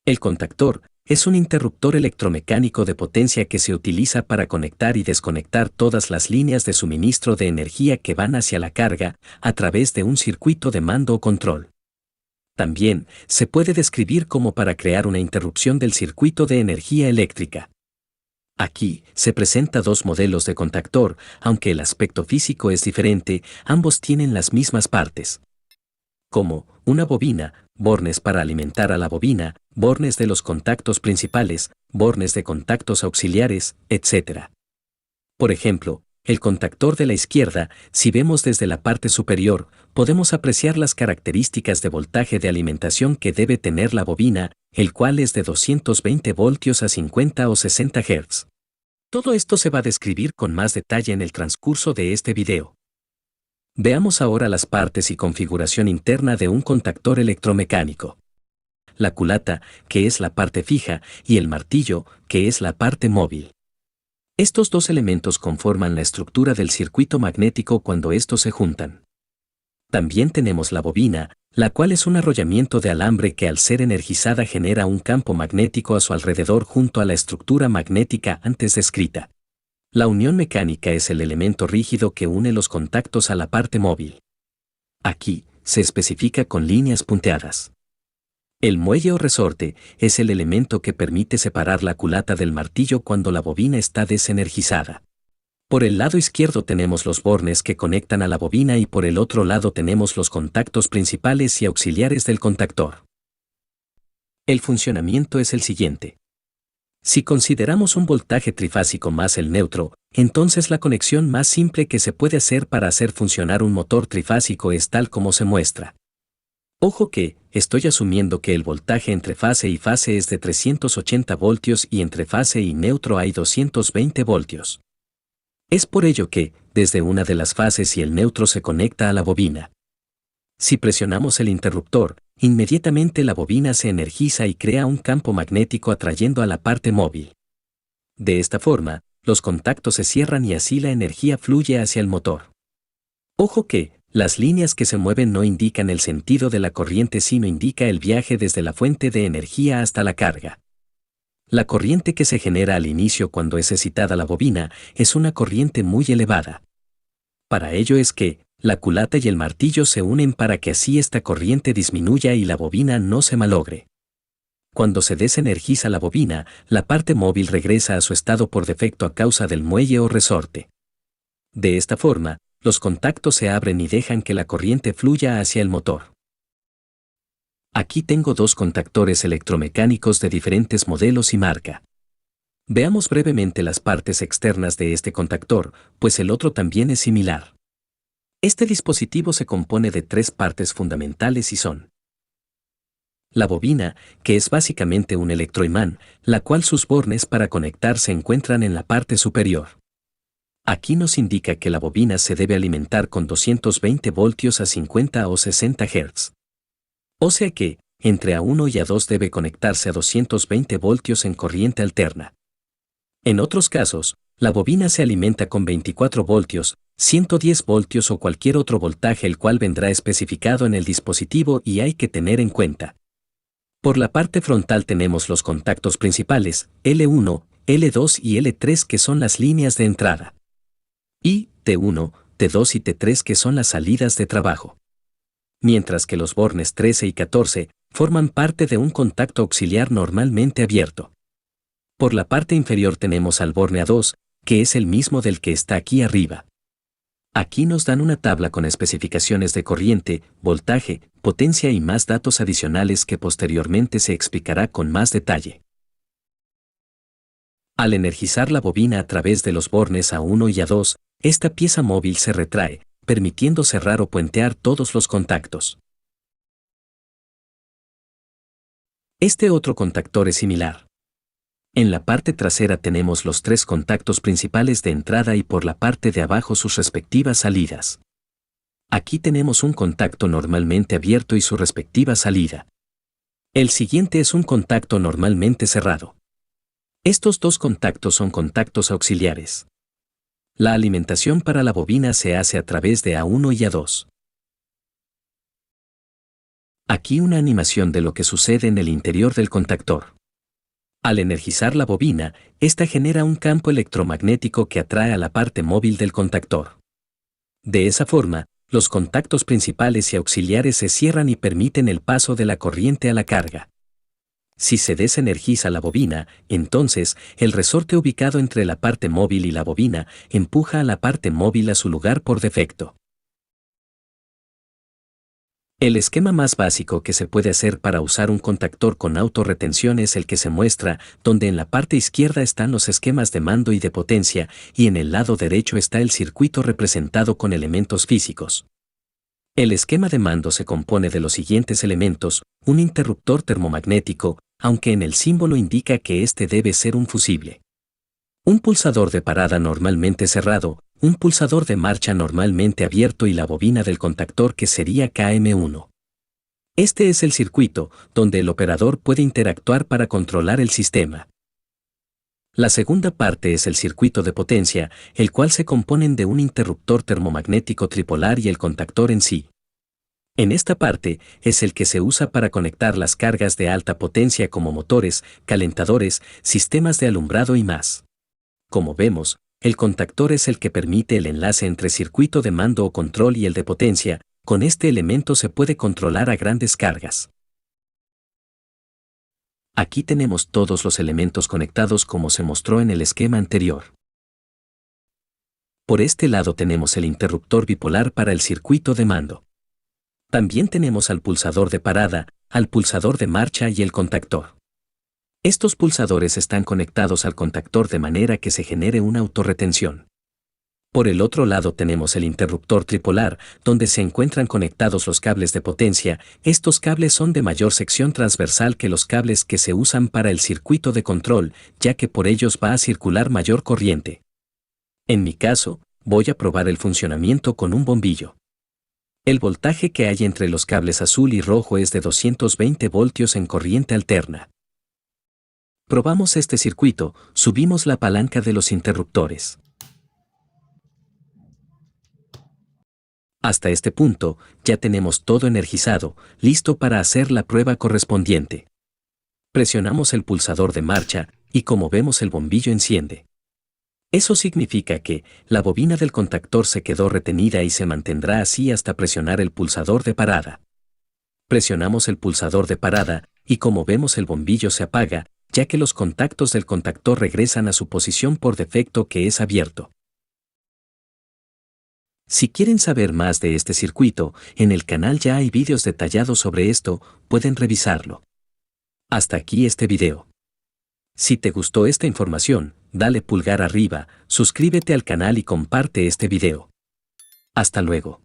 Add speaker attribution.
Speaker 1: El contactor es un interruptor electromecánico de potencia que se utiliza para conectar y desconectar todas las líneas de suministro de energía que van hacia la carga a través de un circuito de mando o control. También se puede describir como para crear una interrupción del circuito de energía eléctrica. Aquí se presenta dos modelos de contactor, aunque el aspecto físico es diferente, ambos tienen las mismas partes. Como una bobina, bornes para alimentar a la bobina, bornes de los contactos principales, bornes de contactos auxiliares, etc. Por ejemplo, el contactor de la izquierda, si vemos desde la parte superior, podemos apreciar las características de voltaje de alimentación que debe tener la bobina, el cual es de 220 voltios a 50 o 60 Hz. Todo esto se va a describir con más detalle en el transcurso de este video. Veamos ahora las partes y configuración interna de un contactor electromecánico. La culata, que es la parte fija, y el martillo, que es la parte móvil. Estos dos elementos conforman la estructura del circuito magnético cuando estos se juntan. También tenemos la bobina, la cual es un arrollamiento de alambre que al ser energizada genera un campo magnético a su alrededor junto a la estructura magnética antes descrita. La unión mecánica es el elemento rígido que une los contactos a la parte móvil. Aquí se especifica con líneas punteadas. El muelle o resorte es el elemento que permite separar la culata del martillo cuando la bobina está desenergizada. Por el lado izquierdo tenemos los bornes que conectan a la bobina y por el otro lado tenemos los contactos principales y auxiliares del contactor. El funcionamiento es el siguiente. Si consideramos un voltaje trifásico más el neutro, entonces la conexión más simple que se puede hacer para hacer funcionar un motor trifásico es tal como se muestra. Ojo que, estoy asumiendo que el voltaje entre fase y fase es de 380 voltios y entre fase y neutro hay 220 voltios. Es por ello que, desde una de las fases y el neutro se conecta a la bobina. Si presionamos el interruptor, inmediatamente la bobina se energiza y crea un campo magnético atrayendo a la parte móvil. De esta forma, los contactos se cierran y así la energía fluye hacia el motor. Ojo que, las líneas que se mueven no indican el sentido de la corriente sino indica el viaje desde la fuente de energía hasta la carga. La corriente que se genera al inicio cuando es excitada la bobina es una corriente muy elevada. Para ello es que, la culata y el martillo se unen para que así esta corriente disminuya y la bobina no se malogre. Cuando se desenergiza la bobina, la parte móvil regresa a su estado por defecto a causa del muelle o resorte. De esta forma, los contactos se abren y dejan que la corriente fluya hacia el motor. Aquí tengo dos contactores electromecánicos de diferentes modelos y marca. Veamos brevemente las partes externas de este contactor, pues el otro también es similar. Este dispositivo se compone de tres partes fundamentales y son: la bobina, que es básicamente un electroimán, la cual sus bornes para conectar se encuentran en la parte superior. Aquí nos indica que la bobina se debe alimentar con 220 voltios a 50 o 60 Hz. O sea que, entre A1 y A2 debe conectarse a 220 voltios en corriente alterna. En otros casos, la bobina se alimenta con 24 voltios, 110 voltios o cualquier otro voltaje el cual vendrá especificado en el dispositivo y hay que tener en cuenta. Por la parte frontal tenemos los contactos principales, L1, L2 y L3 que son las líneas de entrada. Y T1, T2 y T3 que son las salidas de trabajo. Mientras que los bornes 13 y 14 forman parte de un contacto auxiliar normalmente abierto. Por la parte inferior tenemos al borne A2, que es el mismo del que está aquí arriba. Aquí nos dan una tabla con especificaciones de corriente, voltaje, potencia y más datos adicionales que posteriormente se explicará con más detalle. Al energizar la bobina a través de los bornes A1 y A2, esta pieza móvil se retrae, permitiendo cerrar o puentear todos los contactos. Este otro contactor es similar. En la parte trasera tenemos los tres contactos principales de entrada y por la parte de abajo sus respectivas salidas. Aquí tenemos un contacto normalmente abierto y su respectiva salida. El siguiente es un contacto normalmente cerrado. Estos dos contactos son contactos auxiliares. La alimentación para la bobina se hace a través de A1 y A2. Aquí una animación de lo que sucede en el interior del contactor. Al energizar la bobina, esta genera un campo electromagnético que atrae a la parte móvil del contactor. De esa forma, los contactos principales y auxiliares se cierran y permiten el paso de la corriente a la carga. Si se desenergiza la bobina, entonces, el resorte ubicado entre la parte móvil y la bobina empuja a la parte móvil a su lugar por defecto. El esquema más básico que se puede hacer para usar un contactor con autorretención es el que se muestra, donde en la parte izquierda están los esquemas de mando y de potencia, y en el lado derecho está el circuito representado con elementos físicos. El esquema de mando se compone de los siguientes elementos: un interruptor termomagnético, aunque en el símbolo indica que este debe ser un fusible. Un pulsador de parada normalmente cerrado, un pulsador de marcha normalmente abierto y la bobina del contactor que sería KM1. Este es el circuito donde el operador puede interactuar para controlar el sistema. La segunda parte es el circuito de potencia, el cual se componen de un interruptor termomagnético tripolar y el contactor en sí. En esta parte es el que se usa para conectar las cargas de alta potencia como motores, calentadores, sistemas de alumbrado y más. Como vemos, el contactor es el que permite el enlace entre circuito de mando o control y el de potencia. Con este elemento se puede controlar a grandes cargas. Aquí tenemos todos los elementos conectados como se mostró en el esquema anterior. Por este lado tenemos el interruptor bipolar para el circuito de mando. También tenemos al pulsador de parada, al pulsador de marcha y el contactor. Estos pulsadores están conectados al contactor de manera que se genere una autorretención. Por el otro lado tenemos el interruptor tripolar, donde se encuentran conectados los cables de potencia. Estos cables son de mayor sección transversal que los cables que se usan para el circuito de control, ya que por ellos va a circular mayor corriente. En mi caso, voy a probar el funcionamiento con un bombillo. El voltaje que hay entre los cables azul y rojo es de 220 voltios en corriente alterna. Probamos este circuito, subimos la palanca de los interruptores. Hasta este punto, ya tenemos todo energizado, listo para hacer la prueba correspondiente. Presionamos el pulsador de marcha, y como vemos el bombillo enciende. Eso significa que la bobina del contactor se quedó retenida y se mantendrá así hasta presionar el pulsador de parada. Presionamos el pulsador de parada, y como vemos el bombillo se apaga, ya que los contactos del contactor regresan a su posición por defecto que es abierto. Si quieren saber más de este circuito, en el canal ya hay vídeos detallados sobre esto, pueden revisarlo. Hasta aquí este video. Si te gustó esta información, dale pulgar arriba, suscríbete al canal y comparte este video. Hasta luego.